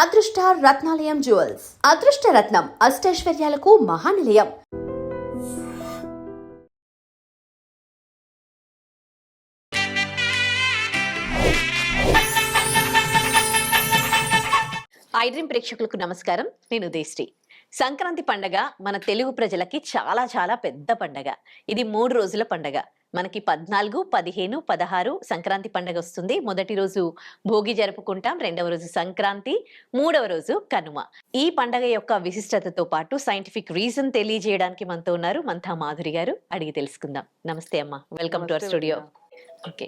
అదృష్ట రత్నాలయం జ్యువెల్స్ అదృష్ట రత్నం అష్టైశ్వర్యాలకు మహానిలయం. ఐడ్రీమ్ ప్రేక్షకులకు నమస్కారం. నేను ఉదయశ్రీ. సంక్రాంతి పండగ మన తెలుగు ప్రజలకి చాలా చాలా పెద్ద పండగ. ఇది 3 రోజుల పండగ. మనకి 14, 15, 16 సంక్రాంతి పండగ వస్తుంది. మొదటి రోజు భోగి జరుపుకుంటాం, రెండవ రోజు సంక్రాంతి, మూడవ రోజు కనుమ. ఈ పండగ యొక్క విశిష్టతతో పాటు సైంటిఫిక్ రీజన్ తెలియజేయడానికి మనతో ఉన్నారు మంథా మాధురి గారు. అడిగి తెలుసుకుందాం. నమస్తే అమ్మా, welcome to our studio. Okay,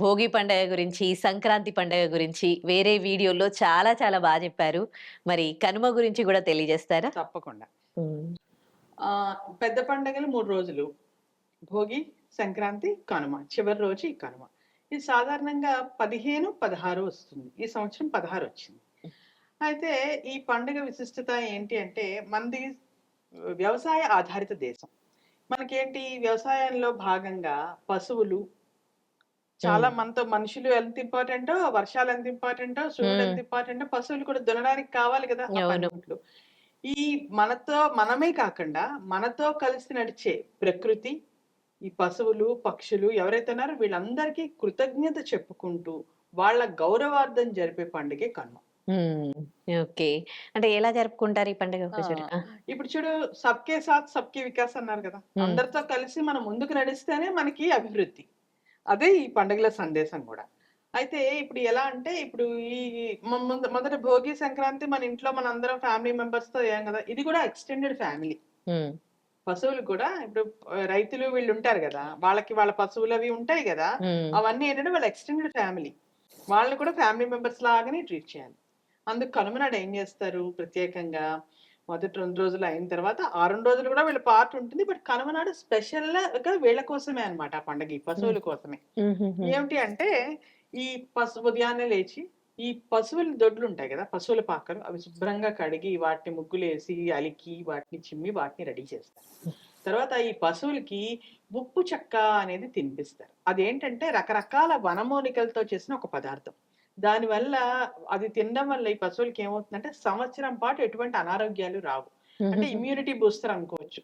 Bhogi పండగ గురించి, సంక్రాంతి పండగ గురించి వేరే వీడియోలో చాలా చాలా బాగా చెప్పారు. మరి కనుమ గురించి కూడా తెలియజేస్తారా? తప్పకుండా. పెద్ద పండగలు 3 రోజులు: భోగి, సంక్రాంతి, కనుమ. చివరి రోజు ఈ కనుమ. ఇది సాధారణంగా 15, 16 వస్తుంది. ఈ సంవత్సరం 16 వచ్చింది. అయితే ఈ పండుగ విశిష్టత ఏంటి అంటే, మనది వ్యవసాయ ఆధారిత దేశం. మనకేంటి, వ్యవసాయంలో భాగంగా పశువులు చాలా, మనతో మనుషులు ఎంత ఇంపార్టెంటో, వర్షాలు ఎంత ఇంపార్టెంటో, సూర్యుడు ఎంత ఇంపార్టెంటో, పశువులు కూడా దున్నడానికి కావాలి కదా ఆ పనిముట్లు. ఈ మనమే కాకుండా మనతో కలిసి నడిచే ప్రకృతి, ఈ పశువులు, పక్షులు ఎవరైతే ఉన్నారో వీళ్ళందరికీ కృతజ్ఞత చెప్పుకుంటూ వాళ్ళ గౌరవార్థం జరిపే పండుగే కనుమ. ఓకే, అంటే ఎలా జరుపుకుంటారు ఈ పండుగ? ఇప్పుడు చూడు, సబ్కే సాత్ సబ్కే వికాస్ అన్నారు కదా. అందరితో కలిసి మనం ముందుకు నడిస్తేనే మనకి అభివృద్ధి. అదే ఈ పండుగల సందేశం కూడా. అయితే ఇప్పుడు ఎలా అంటే, ఇప్పుడు ఈ మొదటి భోగి, సంక్రాంతి మన ఇంట్లో మన అందరం ఫ్యామిలీ మెంబర్స్ తో అయ్యాం కదా. ఇది కూడా ఎక్స్టెండెడ్ ఫ్యామిలీ. పశువులు కూడా ఇప్పుడు రైతులు వీళ్ళు ఉంటారు కదా, వాళ్ళకి వాళ్ళ పశువులు అవి ఉంటాయి కదా, అవన్నీ ఏంటంటే వాళ్ళ ఎక్స్టెండెడ్ ఫ్యామిలీ. వాళ్ళని కూడా ఫ్యామిలీ మెంబర్స్ లాగానే ట్రీట్ చేయాలి. అందుకు కనుమ నాడు ఏం చేస్తారు, ప్రత్యేకంగా మొదటి 2 రోజులు అయిన తర్వాత 6 రోజులు కూడా వీళ్ళ పార్ట్ ఉంటుంది. బట్ కనుమ నాడు స్పెషల్ గా వీళ్ళ కోసమే అన్నమాట ఆ పండుగ, ఈ పశువుల కోసమే. ఏమిటి అంటే, ఈ ఉదయాన్నే లేచి ఈ పశువుల దొడ్లు ఉంటాయి కదా, పశువుల పాకలు, అవి శుభ్రంగా కడిగి వాటిని ముగ్గులు వేసి అలికి వాటిని చిమ్మి వాటిని రెడీ చేస్తారు. తర్వాత ఈ పశువులకి ఉప్పు చెక్క అనేది తినిపిస్తారు. అదేంటంటే రకరకాల వనమూలికలతో చేసిన ఒక పదార్థం. దానివల్ల అది తినడం వల్ల ఈ పశువులకి ఏమవుతుందంటే సంవత్సరం పాటు ఎటువంటి అనారోగ్యాలు రావు. అంటే ఇమ్యూనిటీ బూస్టర్ అనుకోవచ్చు.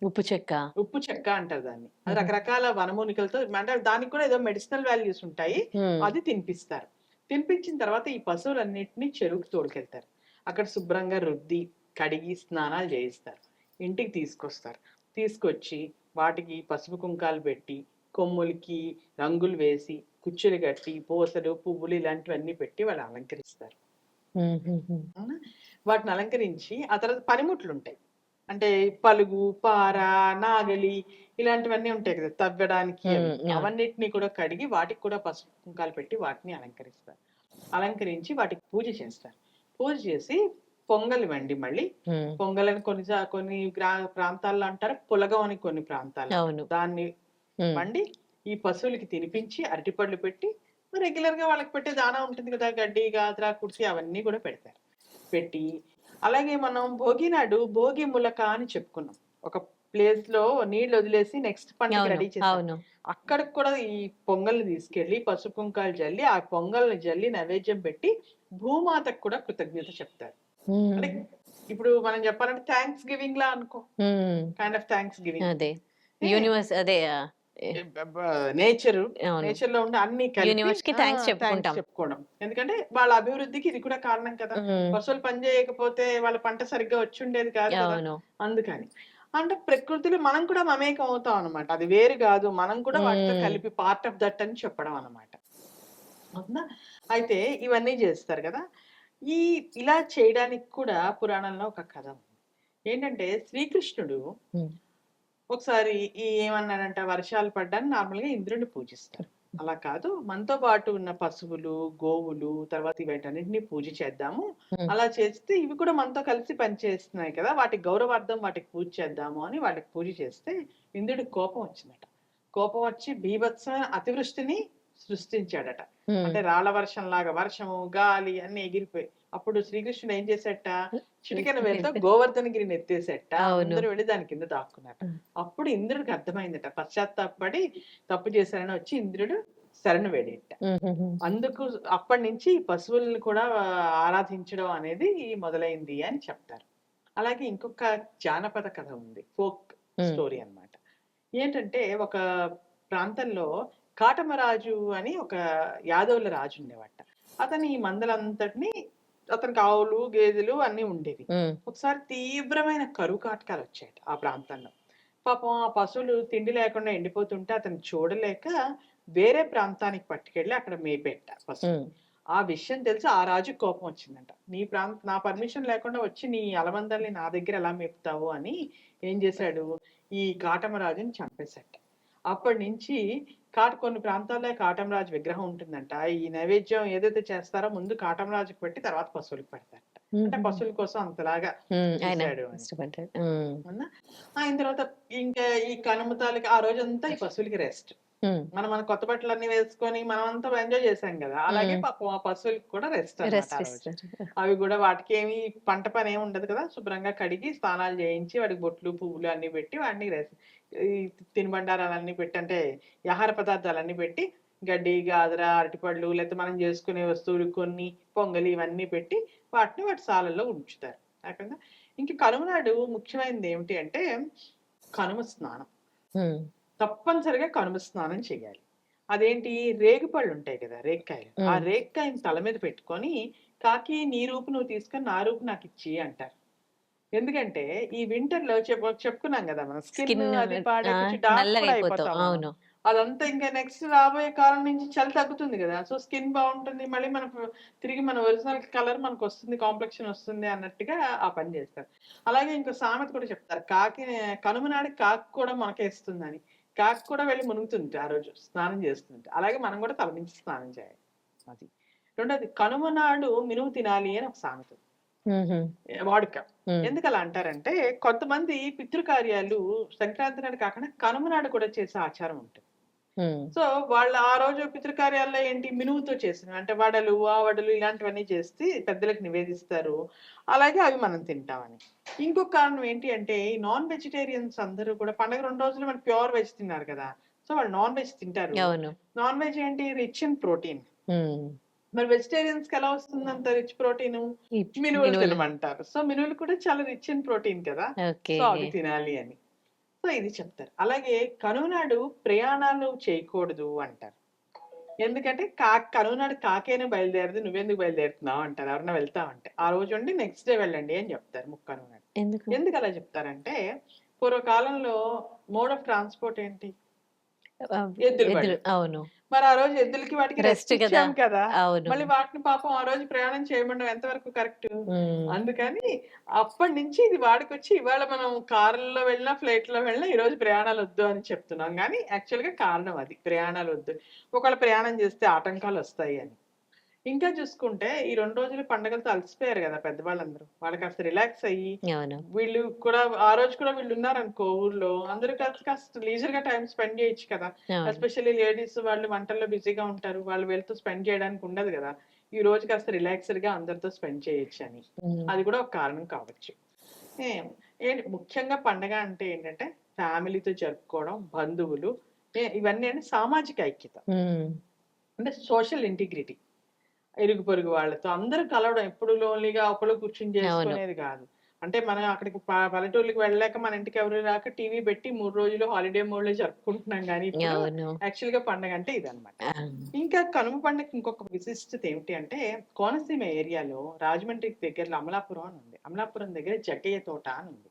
ఉప్పు చెక్క అంటారు దాన్ని. అది రకరకాల వనమూలికలతో, అంటే దానికి కూడా ఏదో మెడిసినల్ వాల్యూస్ ఉంటాయి. అది తినిపిస్తారు. తినిపించిన తర్వాత ఈ పశువులన్నిటిని చెరువుకి తోడుకెళ్తారు. అక్కడ శుభ్రంగా రుద్ది కడిగి స్నానాలు చేయిస్తారు. ఇంటికి తీసుకొస్తారు. తీసుకొచ్చి వాటికి పసుపు కుంకాలు పెట్టి, కొమ్ములకి రంగులు వేసి, కుచ్చులు కట్టి, పూసలు, పువ్వులు ఇలాంటివన్నీ పెట్టి వాళ్ళు అలంకరిస్తారు. వాటిని అలంకరించి ఆ తర్వాత పనిముట్లు ఉంటాయి. అంటే పలుగు, పార, నాగలి ఇలాంటివన్నీ ఉంటాయి కదా తవ్వడానికి. అవన్నిటిని కూడా కడిగి వాటికి కూడా పసుపు కుంకాలు పెట్టి వాటిని అలంకరిస్తారు. అలంకరించి వాటికి పూజ చేస్తారు. పూజ చేసి పొంగల్ వండి, మళ్ళీ పొంగలని కొన్ని ప్రాంతాల్లో అంటారు, పులగం అని కొన్ని ప్రాంతాల్లో, దాన్ని వండి ఈ పశువులకి తినిపించి అరటిపళ్ళు పెట్టి, రెగ్యులర్ గా వాళ్ళకి పెట్టే దానా ఉంటుంది కదా, గడ్డి, గాత్ర, కుర్చీ అవన్నీ కూడా పెడతారు. పెట్టి అలాగే మనం భోగి నాడు భోగి ములక అని చెప్పుకున్నాం. ఒక ప్లేస్ లో నీళ్లు వదిలేసి నెక్స్ట్ పండుగ రెడీ చేస్తాం. అక్కడికి కూడా ఈ పొంగల్ని తీసుకెళ్లి పసుపు కుంకాలు జల్లి, ఆ పొంగల్ని జల్లి నైవేద్యం పెట్టి భూమాతకు కూడా కృతజ్ఞత చెప్తారు. అంటే ఇప్పుడు మనం చెప్పాలంటే థ్యాంక్స్ గివింగ్ లా అనుకో, kind of thanks giving. Universe అదే నేచర్ లో ఉండే అన్ని చెప్పుకోవడం. ఎందుకంటే వాళ్ళ అభివృద్ధికి ఇది కూడా కారణం కదా. పశువులు పని చేయకపోతే వాళ్ళ పంట సరిగ్గా వచ్చి ఉండేది కాదు కదా. అందుకని అంటే ప్రకృతిలో మనం కూడా మమేకం అవుతాం అనమాట. అది వేరు కాదు, మనం కూడా వాటితో కలిపి పార్ట్ ఆఫ్ దట్ అని చెప్పడం అనమాట. అయితే ఇవన్నీ చేస్తారు కదా. ఇలా చేయడానికి కూడా పురాణంలో ఒక కథ ఉంది. ఏంటంటే, శ్రీకృష్ణుడు ఒకసారి ఏమన్నాడంట, వర్షాలు పడ్డానికి నార్మల్ గా ఇంద్రుడిని పూజిస్తారు. అలా కాదు, మనతో పాటు ఉన్న పశువులు, గోవులు, తర్వాత వీటన్నిటిని పూజ చేద్దాము. అలా చేస్తే ఇవి కూడా మనతో కలిసి పనిచేస్తున్నాయి కదా, వాటి గౌరవార్థం వాటికి పూజ చేద్దాము అని వాటికి పూజ చేస్తే ఇంద్రుడికి కోపం వచ్చిందట. కోపం వచ్చి బీభత్సమైన అతివృష్టిని సృష్టించాడట. అంటే రాళ్ల వర్షం లాగా వర్షము, గాలి అన్ని ఎగిరిపోయి. అప్పుడు శ్రీకృష్ణుడు ఏం చేసేట, చిటికెన వేలతో గోవర్ధనగిరిని ఎత్తేసేట. అందరూ వెళ్ళి దాని కింద దాక్కున్నట. అప్పుడు ఇంద్రుడికి అర్థమైందట, పశ్చాత్తాపడి తప్పు చేశారని వచ్చి ఇంద్రుడు శరణు వేడేట. హుహుహు. అందుకు అప్పటి నుంచి ఈ పశువుల్ని కూడా ఆరాధించడం అనేది మొదలైంది అని చెప్తారు. అలాగే ఇంకొక జానపద కథ ఉంది. ఫోక్ హ్మ్. స్టోరీ అన్నమాట. ఏంటంటే ఒక ప్రాంతంలో కాటమరాజు అని ఒక యాదవుల రాజు ఉండేవాట. అతను ఈ మందలంతటిని అతనికి ఆవులు, గేదెలు అన్నీ ఉండేవి. హ్మ్. ఒకసారి తీవ్రమైన కరువు కాటకాలు వచ్చాయట ఆ ప్రాంతంలో. పాపం ఆ పశువులు తిండి లేకుండా ఎండిపోతుంటే అతను చూడలేక వేరే ప్రాంతానికి పట్టుకెళ్ళి అక్కడ మేపెట్ట పశువులు. హ్మ్. ఆ విషయం తెలిసి ఆ రాజుకి కోపం వచ్చిందంట. నా పర్మిషన్ లేకుండా వచ్చి నీ అలమందల్ని నా దగ్గర ఎలా మేపుతావు అని ఏం చేశాడు, ఈ కాటమరాజుని చంపేశాట. అప్పటినుంచి కొన్ని ప్రాంతాల్లో కాటమరాజు విగ్రహం ఉంటుందంట. ఈ నైవేద్యం ఏదైతే చేస్తారో ముందు కాటమరాజుకి పెట్టి తర్వాత పశువులకి పెడతారట. అంటే హుహుహు. పశువుల కోసం అంతలాగా ఆయన చేశాడు అని. ఇష్టపడ్డాడు. అవునా? ఆయన తర్వాత ఇంకా ఈ కనుమ తాలూకా ఆ రోజంతా ఈ పశువులకి రెస్ట్. మన కొత్త బట్టలన్నీ వేసుకొని మనమంతా ఎంజాయ్ చేశాం గదా! అలాగే పాపం ఆ పశువులకి కూడా రెస్ట్ అన్నమాట రెస్ట్ ఆ రోజు. ఇస్తారు. అవి గూడా వాటికేమి పంట పనేమి ఉండదు కదా! శుభ్రంగా కడిగి స్నానాలు చేయించి వాటికి బొట్లు, పువ్వులు అన్నీ పెట్టి వాటిని ఈ తినుబండారాలన్నీ పెట్టి అంటే ఈ ఆహార పదార్థాలన్నీ పెట్టి గడ్డి, గాదర, అరటిపళ్ళు లేకపోతే మనం చేసుకునే వస్తువులు కొన్ని పొంగలి ఇవన్నీ పెట్టి వాటి సాలల్లో ఉంచుతారు. కాకుండా ఇంక కనుమ నాడు ముఖ్యమైనది ఏమిటి అంటే కనుమ స్నానం. హ్మ్. తప్పనిసరిగా కనుమ స్నానం చేయాలి. అదేంటి రేగిపళ్ళు ఉంటాయి కదా! రేగికాయలు. ఆ హ్మ్. రేగికాయని తల మీద పెట్టుకొని, "కాకి నీ రూపు నువ్వు తీసుకొని నా రూపు నాకిచ్చెయి" అంటారు. ఎందుకంటే ఈ వింటర్‌లో చెప్పుకున్నాం గదా! మనం స్కిన్ స్కిన్ అది పాడై ఆ! కొంచెం డార్క్ నల్లగా కూడా అయిపోతాం. అయిపోతాం మనం. అవును. అదంతా ఇంకా నెక్స్ట్ రాబోయే కాలం నుంచి చలి తగ్గుతుంది గదా! సో, స్కిన్ బావుంటుంది. మళ్ళీ తిరిగి మన ఒరిజినల్ కలర్ మనకొస్తుంది. కాంప్లెక్షన్ వస్తుంది అన్నట్టుగా ఆ పని జేస్తారు. అలాగే ఇంకో సామెత కూడా చెప్తారు. కనుమ నాడు కాకి కూడా మొలకేస్తుందని. కాకి కూడా వెళ్లి మునుగుతుంది ఆ రోజు స్నానం చేస్తుంటే. అలాగే మనం కూడా తలమించి స్నానం చేయాలి. అది. రెండోది కనుమ నాడు మినుము తినాలి అని ఒక సామెత. హుహు. వాడుక. హ్మ్. ఎందుకలా అంటారంటే, కొంతమంది పితృకార్యాలు సంక్రాంతి నాడు కాకుండా కనుమ నాడు కూడా చేసే ఆచారం ఉంటుంది. హ్మ్. సో, వాళ్ళు ఆ రోజు పితృకార్యాల్లో ఏంటి మినుముతో చేసినవి. అంటే వడలు, ఆవడలు ఇలాంటివన్నీ చేసి పెద్దలకు నివేదిస్తారు. అలాగే అవి మనం తింటామని. ఇంకొక కారణం ఏంటి అంటే, ఈ నాన్ వెజిటేరియన్స్ అందరూ కూడా పండగ 2 రోజులు మన ప్యూర్ వెజ్ తిన్నారు కదా! సో, వాళ్ళు నాన్ వెజ్ తింటారు. అవును. నాన్ వెజ్ ఏంటి రిచ్ ఇన్ ప్రోటీన్. హ్మ్. మరి వెజిటేరియన్స్‌కి ఎలా వస్తుంది అంత రిచ్ ప్రోటీను? ఈ మినువులు మినువులు. తినమంటారు. సో, మినువులు కూడా చాలా రిచ్ ఇన్ ప్రోటీన్ కదా! ఓకే. సో, అవి తినాలి అని. సో, ఇది చెప్తారు. అలాగే కనుమ నాడు ప్రయాణాలు చేయకూడదు అంటారు. ఎందుకంటే కనుమ నాడు కాకైనా బయలుదేరదు. నువ్వెందుకు బయలుదేరుతున్నావు అంటారు. ఎవరైనా వెళ్తామంటే. ఆ రోజు ఉండి నెక్స్ట్ డే వెళ్ళండి అని చెప్తారు ముక్కనుమ నాడు. ఎందుకు? ఎందుకలా చెప్తారంటే పూర్వకాలంలో మోడ్ ఆఫ్ ట్రాన్స్‌పోర్ట్ ఏంటి? ఎద్దుల ఎద్దులు. బండ్లు. అవును. మరి ఆ రోజు ఎద్దులకి వాటికి రెస్ట్ రెస్ట్ గదా! ఇచ్చాం కదా! అవును. మళ్ళీ వాటిని పాపం ఆ రోజు ప్రయాణం చేయమనడం ఎంతవరకు కరెక్టు? హ్మ్. అందుకని అప్పటినుంచి ఇది వాడుకొచ్చి ఇవాళ మనం కార్‌లో వెళ్ళినా, ఫ్లైట్‌లో వెళ్ళినా ఈరోజు ప్రయాణాలొద్దు అని చెప్తున్నాం గానీ, యాక్చువల్‌గా కారణం అది. ప్రయాణాలొద్దు. ఒకవేళ ప్రయాణం చేస్తే ఆటంకాలొస్తాయి అని. ఇంకా చూసుకుంటే ఈ 2 రోజులు పండగలతో అలసిపోయారు గదా! పెద్దవాళ్ళందరూ. వాళ్ళు కాస్త రిలాక్స్ అయ్యి, అవును. వీళ్ళు కూడా ఆ రోజు కూడా వీళ్ళున్నారనుకో ఊర్లో, అందరూ కలిసి కాస్త లీజర్‌గా టైమ్ స్పెండ్ చేయొచ్చు కదా! అవును. ఎస్పెషల్లీ లేడీస్ వాళ్ళు వంటల్లో బిజీగా ఉంటారు. వాళ్ళు వెళ్తూ స్పెండ్ చేయడానికి ఉండదు గదా! ఈ రోజు కాస్త రిలాక్స్‌డ్‌గా అందరితో స్పెండ్ చేయొచ్చని. హ్మ్. అది కూడా ఒక కారణం కావచ్చు. ఏం ఏంటి ముఖ్యంగా పండగ అంటే ఏంటంటే, ఫ్యామిలీతో జరుపుకోవడం, బంధువులు ఇవన్నీ ఏంటి సామాజిక ఐక్యత. హ్మ్. అంటే సోషల్ ఇంటిగ్రిటీ. ఇరుగు పొరుగు వాళ్ళతో అందరూ కలవడం. ఎప్పుడు లోన్‌లీగా ఒకళ్ళు కూర్చొని అవును. చేసుకునేది గాదు. అంటే మనం అక్కడికి పల్లెటూర్లకి వెళ్ళలేక మన ఇంటికి ఎవరు రాక టీవీ పెట్టి 3 రోజులు హాలిడే మోడ్‌లో జరుపుకుంటున్నాం గానీ ఇప్పుడు అవును. యాక్చువల్‌గా పండగంటే ఇదనమాట. ఆ! ఇంకా కనుమ పండగకి ఇంకొక విశిష్టత ఏమిటి అంటే కోనసీమ ఏరియాలో రాజమండ్రికి దగ్గరలో అమలాపురం అని ఉంది. అమలాపురం దగ్గర జగ్గయ్య తోట అని ఉంది.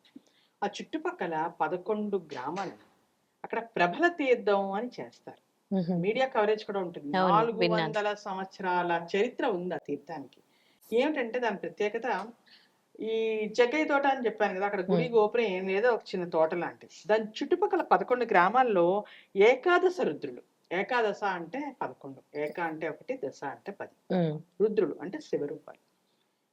ఆ చుట్టుపక్కల 11 గ్రామాలు. అక్కడ ప్రభల తీర్థం అని చేస్తారు. హుహు. మీడియా కవరేజ్ కూడా ఉంటుంది. అవును. విన్నాను. 400 సంవత్సరాల చరిత్ర ఉంది ఆ తీర్థానికి. ఏమిటంటే దాని ప్రత్యేకత ఈ జగ్గయ్య తోట అని చెప్పాను గదా! అక్కడ గుడి హ్మ్. గోపురం ఏం లేదు. ఒక చిన్న తోట లాంటిది. దాని చుట్టుపక్కల 11 గ్రామాల్లో ఏకాదశ రుద్రులు. ఏకాదశ అంటే 11. ఏక అంటే 1, దశ అంటే 10. హ్మ్. రుద్రులు అంటే శివరూపాలు.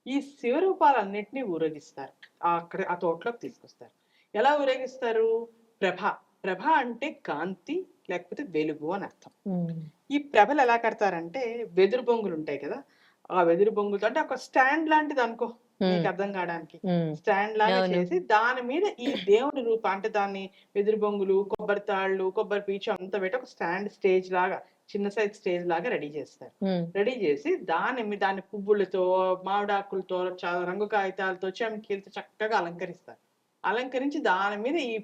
ఈ శివరూపాలన్నిటిని ఊరేగిస్తారు. అక్కడ ఆ తోటలోకి తీసుకొస్తారు. ఎలా ఊరేగిస్తారు? ప్రభ. ప్రభ అంటే కాంతి లేకపోతే వెలుగు అని అర్థం. హ్మ్. ఈ ప్రభలు ఎలా కడతారంటే వెదురు బొంగులుంటాయి కదా! ఆ వెదురు బొంగులతో అంటే ఒక స్టాండ్ లాంటిదనుకో హ్మ్. నీకర్థం కాడానికి. హ్మ్. స్టాండ్ లాగా అవును. చేసి దాని మీద ఈ దేవుడి రూపం అంటే దాన్ని వెదురు బొంగులు, కొబ్బరి తాళ్ళు, కొబ్బరి పీచు అంతా పెట్టి ఒక స్టేజ్ లాగా చిన్న సైజ్ స్టేజ్ లాగా రెడీ చేస్తారు. ఉమ్, రెడీ చేసి దాని పువ్వులతో, మామిడాకులతో, రంగు కాగితాలతో, చమ్కీలతో చక్కగా అలంకరిస్తారు. అలంకరించి దాని మీద ఈ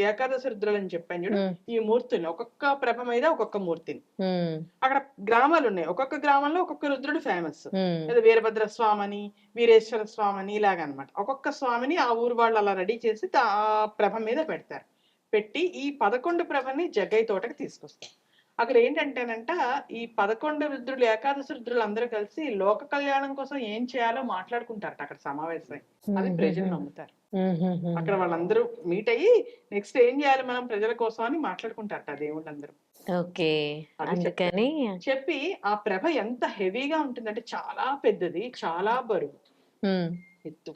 ఏకాదశి రుద్రాలు అని చెప్పాను చూడు, ఉమ్, ఈ మూర్తుల్ని ఒక్కొక్క ప్రభ మీద ఒక్కొక్క మూర్తిని, ఉమ్, అక్కడ గ్రామాలు ఉన్నాయి, ఒక్కొక్క గ్రామంలో ఒక్కొక్క రుద్రుడు ఫేమస్. ఉమ్, లేదా వీరభద్ర స్వామిని, వీరేశ్వర స్వామిని ఇలాగనమాట. ఒక్కొక్క స్వామిని ఆ ఊరు వాళ్ళు అలా రెడీ చేసి ఆ ప్రభ మీద పెడతారు. పెట్టి ఈ 11 ప్రభని జగ్గయ్య తోటకి తీసుకొస్తారు. అక్కడ ఏంటంటేనంట, ఈ 11 రుద్రులు, ఏకాదశి రుద్రులు అందరూ కలిసి లోక కళ్యాణం కోసం ఏం చేయాలో మాట్లాడుకుంటారట అక్కడ సమావేశమై. అది ప్రజలు నమ్ముతారు. అక్కడ వాళ్ళందరూ మీట్ అయ్యి నెక్స్ట్ ఏం చేయాలి మనం ప్రజల కోసం అని మాట్లాడుకుంటారట దేవుళ్ళందరూ. ఓకే. అది అందుకని చెప్పి ఆ ప్రభ ఎంత హెవీగా ఉంటుందంటే చాలా పెద్దది, చాలా బరువు ఉమ్, ఎత్తు.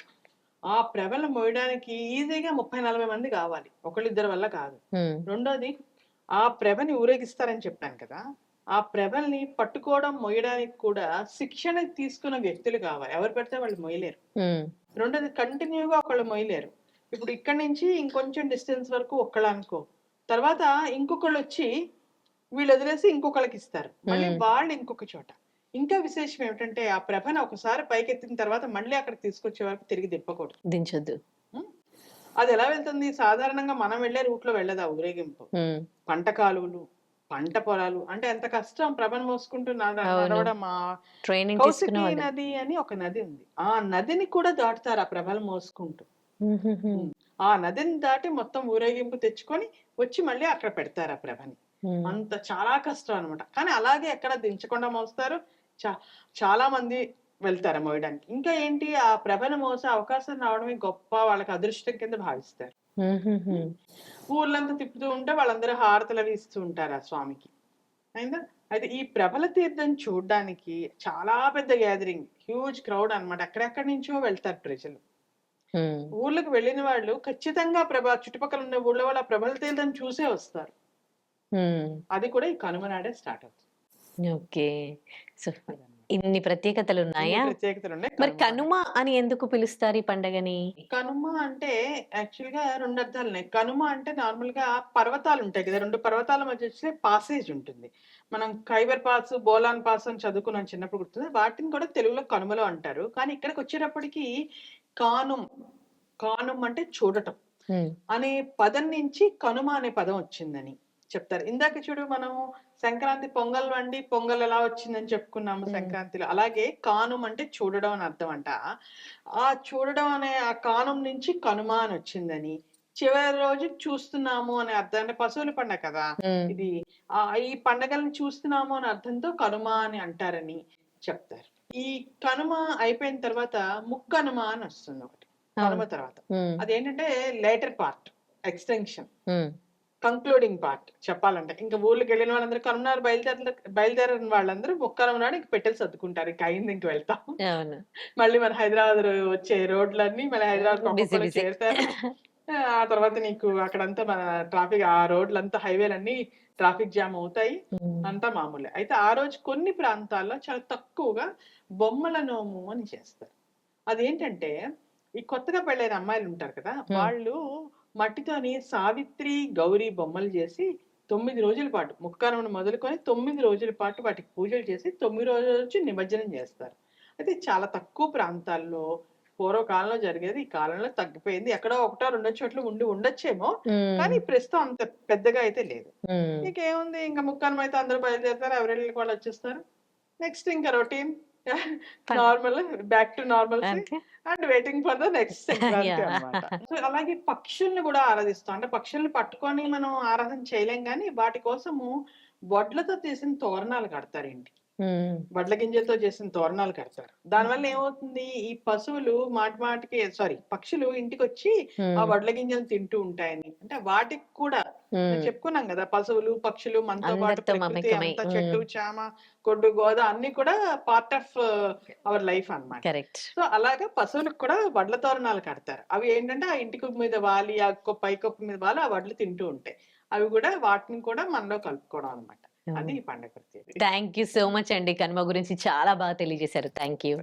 ఆ ప్రభలు మోయడానికి ఈజీగా 30-40 మంది కావాలి, ఒకళ్ళిద్దరి వల్ల కాదు. ఉమ్, రెండోది, ఆ ప్రభని ఊరేగిస్తారని చెప్పాను కదా, ఆ ప్రభల్ని పట్టుకోవడం మోయడానికి కూడా శిక్షణ తీసుకున్న వ్యక్తులు కావాలి. ఎవరు పెడితే వాళ్ళు మోయలేరు. ఉమ్, రెండోది, కంటిన్యూగా ఒకళ్ళు మోయలేరు. ఇప్పుడు ఇక్కడి నుంచి ఇంకొంచెం డిస్టెన్స్ వరకు ఒక్కళ్ళు అనుకో, తర్వాత ఇంకొకళ్ళు వచ్చి వీళ్ళు వదిలేసి ఇంకొకళ్ళకి ఇస్తారు, మళ్ళీ వాళ్ళు ఇంకొక చోట. ఇంకా విశేషం ఏమిటంటే ఆ ప్రభను ఒకసారి పైకెత్తిన తర్వాత మళ్ళీ అక్కడికి తీసుకొచ్చే వరకు తిరిగి తిప్పకూడదు, దించొద్దు. అది ఎలా వెళ్తుంది? సాధారణంగా మనం వెళ్లే రూట్ లో వెళ్ళదు ఆ ఊరేగింపు. ఉమ్, పంట కాలువలు, పంట పొలాలు, అంటే ఎంత కష్టం ప్రభను మోసుకుంటూ నడవడం. ఆ ట్రైనింగ్ కౌశికి తీసుకున్న వాళ్ళు. నది అని ఒక నది ఉంది, ఆ నదిని కూడా దాటుతారు ఆ ప్రభలు మోసుకుంటూ. ఆ నదిని దాటి మొత్తం ఊరేగింపు తెచ్చుకొని వచ్చి మళ్ళీ అక్కడ పెడతారు ఆ ప్రభని. అంత చాలా కష్టం అనమాట. కానీ అలాగే ఎక్కడ దించకుండా మోస్తారు. చాలా మంది వెళ్తారు మోయడానికి. ఇంకా ఏంటి, ఆ ప్రభను మోసే అవకాశం రావడమే గొప్ప వాళ్ళకి అదృష్టం కింద భావిస్తారు. ఊర్లంతా తిప్పుతూ ఉంటే వాళ్ళందరూ హారతలు ఇస్తూ ఉంటారు ఆ స్వామికి. అయిందా? అయితే ఈ ప్రభల తీర్థం చూడడానికి చాలా పెద్ద గ్యాదరింగ్, హ్యూజ్ క్రౌడ్ అన్నమాట. అక్కడెక్కడి నుంచో వెళ్తారు ప్రజలు. ఊర్లకు వెళ్ళిన వాళ్ళు ఖచ్చితంగా చుట్టుపక్కల ఉన్న ఊళ్ళో వాళ్ళ ప్రభల తీర్థం చూసే వస్తారు. అది కూడా ఈ కనుమ నాడే స్టార్ట్ అవుతుంది. ఓకే. సో ఇన్ని ప్రత్యేకతలు ఉన్నాయా? ప్రత్యేకతలు ఉన్నాయి. మరి కనుమ అని ఎందుకు పిలుస్తారు ఈ పండగని? కనుమ అంటే యాక్చువల్ గా 2 అర్థాలు ఉన్నాయి. కనుమ అంటే నార్మల్ గా పర్వతాలు ఉంటాయి కదా, 2 పర్వతాల మధ్య వచ్చే పాసేజ్ ఉంటుంది. మనం ఖైబర్ పాస్, బోలాన్ పాస్ అని చదువుకున్నాం చిన్నప్పుడు, గుర్తుంది. వాటిని కూడా తెలుగులో కనుమలో అంటారు. కానీ ఇక్కడికి వచ్చేటప్పటికి కానుం, కానుం అంటే చూడటం అనే పదం నుంచి కనుమ అనే పదం వచ్చిందని చెప్తారు. ఇందాక చూడు, మనం సంక్రాంతి పొంగల్ వండి పొంగల్ ఎలా వచ్చిందని చెప్పుకున్నాము సంక్రాంతిలో, అలాగే కానుం అంటే చూడడం అని అర్థం అంట. ఆ చూడడం అనే ఆ కానుం నుంచి కనుమ అని వచ్చిందని, చివరి రోజు చూస్తున్నాము అనే అర్థం, అంటే పశువుల పండగ కదా ఇది, ఈ పండగలను చూస్తున్నాము అనే అర్థంతో కనుమ అని అంటారని చెప్తారు. ఈ కనుమ అయిపోయిన తర్వాత ముక్కనుమ అని వస్తుంది ఒకటి కనుమ తర్వాత. అదేంటంటే later part, extension, concluding part చెప్పాలంటే. ఇంకా ఊర్లోకి వెళ్ళిన వాళ్ళందరూ కనుమనాడు బయలుదేరిన వాళ్ళందరూ ముక్కనుమ నాడు ఇంక పెట్టెలు సర్దుకుంటారు, ఇంక అయింది ఇంక వెళ్తాం. మళ్ళీ మన హైదరాబాద్ వచ్చే రోడ్లన్నీ మళ్ళీ హైదరాబాద్ చేరుతారు. ఆ తర్వాత నీకు అక్కడంతా మన ట్రాఫిక్, ఆ రోడ్లంతా హైవేలన్నీ ట్రాఫిక్ జామ్ అవుతాయి, అంతా మామూలే. అయితే ఆ రోజు కొన్ని ప్రాంతాల్లో చాలా తక్కువగా బొమ్మల నోము అని చేస్తారు. అదేంటంటే, ఈ కొత్తగా పెళ్ళైన అమ్మాయిలు ఉంటారు కదా, వాళ్ళు మట్టితోని సావిత్రి, గౌరీ బొమ్మలు చేసి 9 రోజుల పాటు, ముక్కనుమను మొదలుకొని 9 రోజుల పాటు వాటికి పూజలు చేసి 9 రోజుల నుంచి నిమజ్జనం చేస్తారు. అయితే చాలా తక్కువ ప్రాంతాల్లో పూర్వకాలంలో జరిగేది, ఈ కాలంలో తగ్గిపోయింది. ఎక్కడో 1-2 చోట్ల ఉండొచ్చేమో, కానీ ప్రస్తుతం అంత పెద్దగా అయితే లేదు. ఇంకేముంది, ఇంకా ముక్కనుమ అయితే అందరూ బయలుదేరుతారు, ఎవరెళ్ళకి వాళ్ళు వచ్చేస్తారు. నెక్స్ట్ ఇంకా routine normal, back to normal and waiting for the next Sankranti అన్నమాట. సో అలాగే పక్షుల్ని కూడా ఆరాధిస్తాం. అంటే పక్షుల్ని పట్టుకొని మనం ఆరాధన చేయలేం, కానీ వాటి కోసము వడ్లతో చేసిన తోరణాలు కడతారు ఇంటికి. వడ్ల గింజలతో చేసిన తోరణాలు కడతారు. దానివల్ల ఏమవుతుంది, ఈ పశువులు మాటికి పక్షులు ఇంటికి వచ్చి ఆ వడ్ల గింజలు తింటూ ఉంటాయని. అంటే వాటికి కూడా చెప్పుకున్నాం కదా, పశువులు పక్షులు మనతో పాటు ప్రకృతి అంతా, చెట్టు చామ గొడ్డు గోద అన్ని కూడా పార్ట్ ఆఫ్ అవర్ లైఫ్ అన్నమాట. సో అలాగా పశువులకు కూడా వడ్ల తోరణాలు కడతారు. అవి ఏంటంటే ఆ ఇంటి కుప్ప మీద వాలి, ఆ పైకప్పు మీద వాలి ఆ వడ్లు తింటూ ఉంటాయి. అవి కూడా వాటిని కూడా మనలో కలుపుకోవడం అనమాట. అది ఈ పండుగ ప్రత్యేకత. థ్యాంక్ యూ సో మచ్ అండి. కనుమ గురించి చాలా బాగా తెలియజేశారు. Thank you.